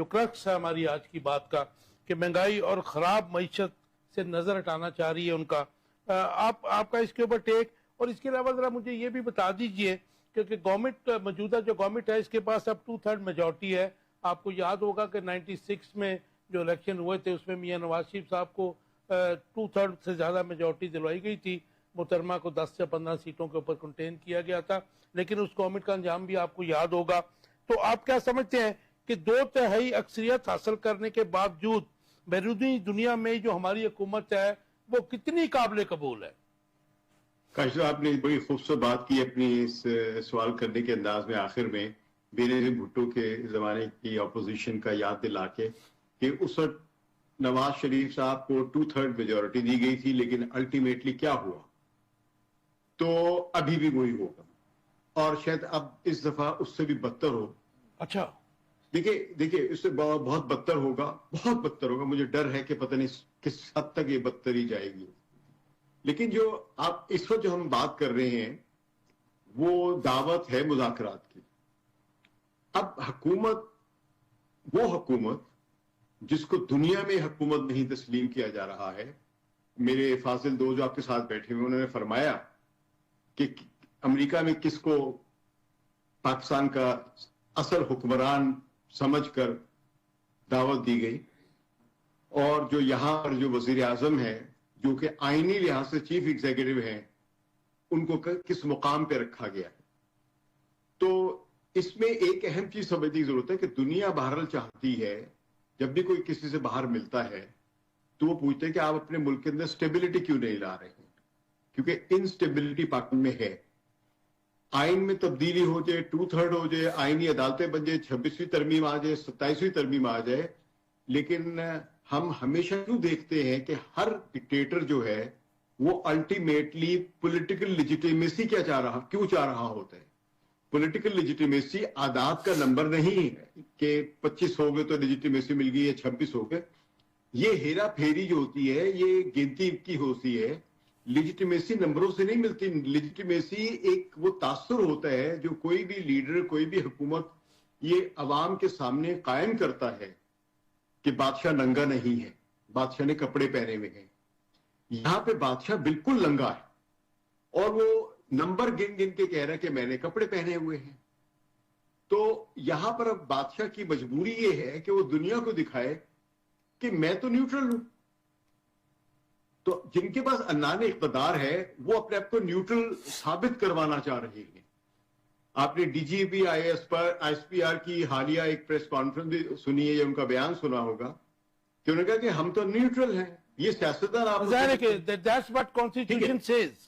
जो क्रक्स है हमारी आज की बात का, कि महंगाई और ख़राब मईशत से नज़र हटाना चाह रही है उनका। आपका इसके ऊपर टेक, और इसके अलावा ज़रा मुझे ये भी बता दीजिए क्योंकि गवर्नमेंट, मौजूदा जो गवर्नमेंट है इसके पास अब 2/3 मेजॉरिटी है। आपको याद होगा कि 96 में जो इलेक्शन हुए थे उसमें मियां नवाज शरीफ साहब को 2/3 से ज़्यादा मेजॉरिटी दिलवाई गई थी। मुहतरमा को 10 से 15 सीटों के ऊपर कंटेन किया गया था, लेकिन उस गवर्नमेंट का अंजाम भी आपको याद होगा। तो आप क्या समझते हैं कि 2/3 अक्सरियत हासिल करने के बावजूद बैरूनी दुनिया में जो हमारी हुकूमत है वो कितनी काबिल कबूल है? काश आपने बड़ी खूबसूरत बात की अपनी इस सवाल करने के अंदाज में, आखिर में बेनजीर भुट्टो के जमाने की अपोजिशन का याद दिला के कि उस वक्त नवाज शरीफ साहब को 2/3 मेजोरिटी दी गई थी, लेकिन अल्टीमेटली क्या हुआ? तो अभी भी वही होगा, और शायद अब इस दफा उससे भी बदतर हो। अच्छा, देखिए इससे बहुत बदतर होगा, बहुत बदतर होगा। मुझे डर है कि पता नहीं किस हद तक ये बदतरी जाएगी। लेकिन जो आप इस वक्त जो हम बात कर रहे हैं वो दावत है मुज़ाकरात की। अब वो हुकूमत जिसको दुनिया में हुकूमत नहीं तस्लीम किया जा रहा है, मेरे फाजिल दो जो आपके साथ बैठे हुए उन्होंने फरमाया कि अमेरिका में किसको पाकिस्तान का असल हुक्मरान समझकर दावत दी गई, और जो यहां पर जो वजीर आजम है जो कि आईनी लिहाज से चीफ एग्जीक्यूटिव हैं, उनको किस मुकाम पे रखा गया है। तो इसमें एक अहम चीज समझने की जरूरत है कि दुनिया बहरहाल चाहती है, जब भी कोई किसी से बाहर मिलता है तो वो पूछते हैं कि आप अपने मुल्क के अंदर स्टेबिलिटी क्यों नहीं ला रहे हैं, क्योंकि इनस्टेबिलिटी पाकिस्तान में है। आइन में तब्दीली हो जाए, 2/3 हो जाए, आईनी अदालतें बन जाए, 26वीं तरमीम आ जाए, 27वीं तरमीम आ जाए, लेकिन हम हमेशा क्यों देखते हैं कि हर डिक्टेटर जो है वो अल्टीमेटली पॉलिटिकल लेजिटिमेसी क्यों चाह रहा होता है? पॉलिटिकल लेजिटिमेसी आदात का नंबर नहीं है कि 25 हो गए तो लेजिटिमेसी मिल गई या 26 हो गए। ये हेरा फेरी जो होती है ये गिनती की होती है। लेजिटिमेसी नंबरों से नहीं मिलती। लेजिटिमेसी एक वो तासुर होता है जो कोई भी लीडर, कोई भी हुकूमत ये अवाम के सामने कायम करता है कि बादशाह नंगा नहीं है, बादशाह ने कपड़े पहने हुए हैं। यहां पे बादशाह बिल्कुल नंगा है और वो नंबर गिन गिन के कह रहा है कि मैंने कपड़े पहने हुए हैं। तो यहां पर अब बादशाह की मजबूरी ये है कि वो दुनिया को दिखाए कि मैं तो न्यूट्रल हूं। तो जिनके पास अन्नान इख्तदार है वो अपने आप को न्यूट्रल साबित करवाना चाह रहे हैं। आपने डीजीपी आईएएस पर आईएसपीआर की हालिया एक प्रेस कॉन्फ्रेंस भी सुनी है या उनका बयान सुना होगा कि उन्होंने कहा कि हम तो न्यूट्रल हैं। ये सियासतदान आप that's what constitution says।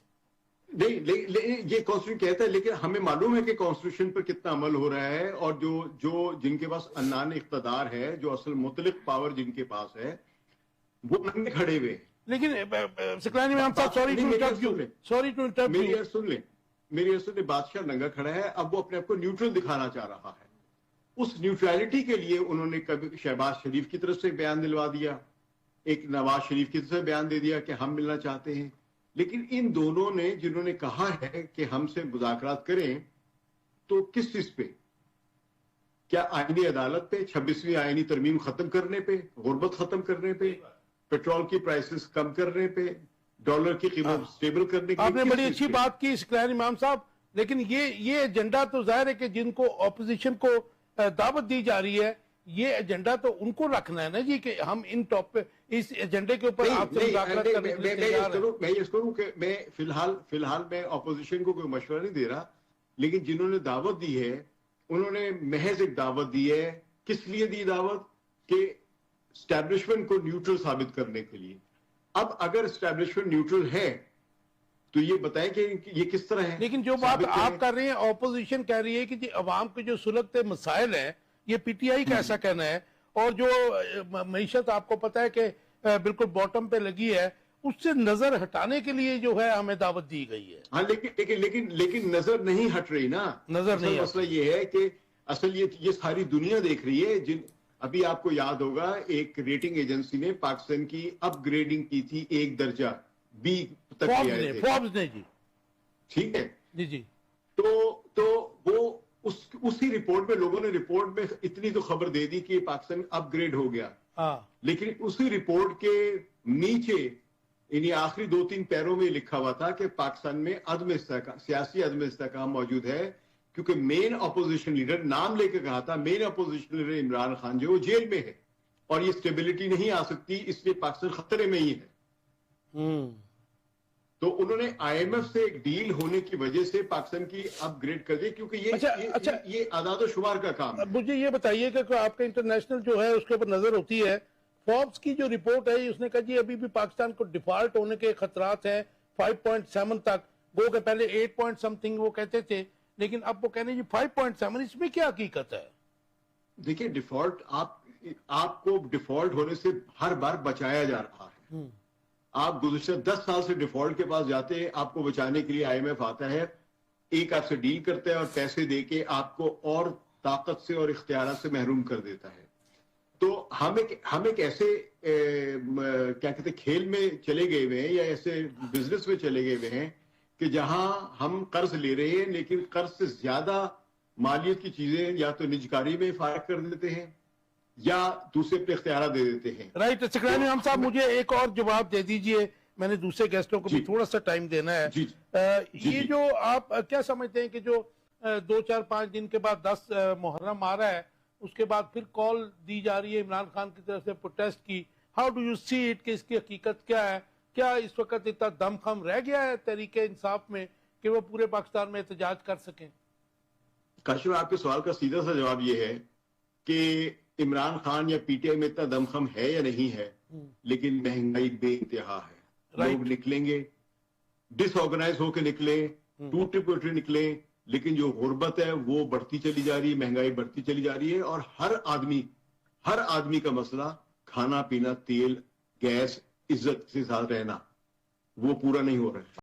नहीं, ये कॉन्स्टिट्यूशन कहता है, लेकिन हमें मालूम है कि कॉन्स्टिट्यूशन पर कितना अमल हो रहा है, और जो जिनके पास अन्नान इख्तदार है, जो असल मुतलिक पावर जिनके पास है, वो नंगे खड़े हुए। लेकिन सिकलानी मैम साहब, सॉरी टू इंटरप्ट यू, मेरी सुन, बादशाह नंगा खड़ा है। अब वो अपने आप को न्यूट्रल दिखाना चाह रहा है। उस न्यूट्रलिटी के लिए उन्होंने कभी शहबाज शरीफ की तरफ से बयान दिलवा दिया, एक नवाज शरीफ की तरफ से बयान दे दिया कि हम मिलना चाहते हैं। लेकिन इन दोनों ने जिन्होंने कहा है कि हमसे मुज़ाकरात करें, तो किस चीज पे? क्या आईनी अदालत पे, 26वीं आईनी तरमीम खत्म करने पे, गुर्बत खत्म करने पे, पेट्रोल की प्राइसेस कम करने पे, डॉलर की कीमत स्टेबल करने की? आपने बड़ी अच्छी बात की सिकलानी इमाम साहब, लेकिन ये एजेंडा तो जाहिर है कि जिनको ऑपोजिशन को दावत दी जा रही है, ये एजेंडा तो उनको रखना है ना जी, कि हम इन इस एजेंडे के ऊपर आपसे मुज़ाकरात करने के लिए तैयार हैं। मैं ये करूं कि मैं फिलहाल मैं ऑपोजिशन को कोई मशवरा नहीं दे रहा, लेकिन जिन्होंने दावत दी है उन्होंने महज एक दावत दी है। किस लिए दी दावत? कि एस्टैब्लिशमेंट को न्यूट्रल साबित करने के लिए। अब अगर एस्टैब्लिशमेंट न्यूट्रल है तो ये बताएं कि ये किस तरह है। लेकिन जो बात आप कर रहे हैं, ऑपोजिशन कह रही है कि अवाम के जो सुलगते मसाइल हैं, ये पीटीआई का ऐसा कहना है, और जो मईशत आपको पता है कि बिल्कुल बॉटम पे लगी है, उससे नजर हटाने के लिए जो है हमें दावत दी गई है। हाँ, लेकिन नजर नहीं हट रही ना। नजर नहीं। मसला ये है कि असल ये सारी दुनिया देख रही है। अभी आपको याद होगा एक रेटिंग एजेंसी ने पाकिस्तान की अपग्रेडिंग की थी, 1 दर्जा बी तक फोर्ब्स ने जी। ठीक है जी जी। तो उसी रिपोर्ट में लोगों ने रिपोर्ट में इतनी तो खबर दे दी कि पाकिस्तान अपग्रेड हो गया, लेकिन उसी रिपोर्ट के नीचे इन्हीं आखिरी 2-3 पैरों में लिखा हुआ था कि पाकिस्तान में सियासी अदम इस्तेहकाम मौजूद है, क्योंकि मेन अपोजिशन लीडर, नाम लेकर कहा था, main opposition leader Imran Khan जो जेल में है और ये स्टेबिलिटी नहीं आ सकती, इसलिए पाकिस्तान खतरे में ही है। तो उन्होंने IMF से एक डील होने की वजह से पाकिस्तान की अपग्रेड कर दी, क्योंकि ये आदाद शुमार का काम है। मुझे ये बताइए कि आपका इंटरनेशनल जो है उसके ऊपर नजर होती है, फोर्ब्स की जो रिपोर्ट है उसने कहा जी अभी भी पाकिस्तान को डिफॉल्ट होने के खतरात हैं 5.7 तक, वो के पहले 8 पॉइंट समथिंग वो कहते थे, लेकिन अब वो कहने जी 5.7, इसमें क्या हकीकत है? देखिए, डिफॉल्ट आपको डिफॉल्ट होने से हर बार बचाया जा रहा है। आप गुज़िश्ता 10 साल से डिफॉल्ट के पास जाते हैं, आपको बचाने के लिए IMF आता है, एक आपसे डील करता है और पैसे देके आपको और ताकत से और इख्तियार से महरूम कर देता है। तो हम एक ऐसे क्या कहते हैं खेल में चले गए हुए हैं या ऐसे बिजनेस में चले गए हुए हैं कि जहां हम कर्ज ले रहे हैं, लेकिन कर्ज से ज्यादा मालियत की चीजें या तो निजकारी में फायदा कर देते हैं या दूसरे पे इख्तियार दे देते हैं। राइट। सिकरानी हम साहब, मुझे एक और जवाब दे दीजिए, मैंने दूसरे गेस्टों को भी थोड़ा सा टाइम देना है। ये जो आप क्या समझते हैं कि जो 2-4-5 दिन के बाद 10 मुहर्रम आ रहा है, उसके बाद फिर कॉल दी जा रही है इमरान खान की तरफ से प्रोटेस्ट की, how do you see it, कि इसकी हकीकत क्या है? क्या इस वक्त इतना दमखम रह गया है तहरीके इंसाफ में कि वो पूरे पाकिस्तान में एहतजाज कर सकें? काशिफ, आपके सवाल का सीधा सा जवाब ये है कि इमरान खान या PTI में इतना दमखम है या नहीं है, लेकिन महंगाई बेइंतहा है। लोग निकलेंगे, डिसऑर्गेनाइज होकर निकले, टूटे फूटे निकले, लेकिन जो गुर्बत है वो बढ़ती चली जा रही है, महंगाई बढ़ती चली जा रही है, और हर आदमी का मसला खाना पीना, तेल, गैस, इज्जत के साथ रहना, वो पूरा नहीं हो रहा है।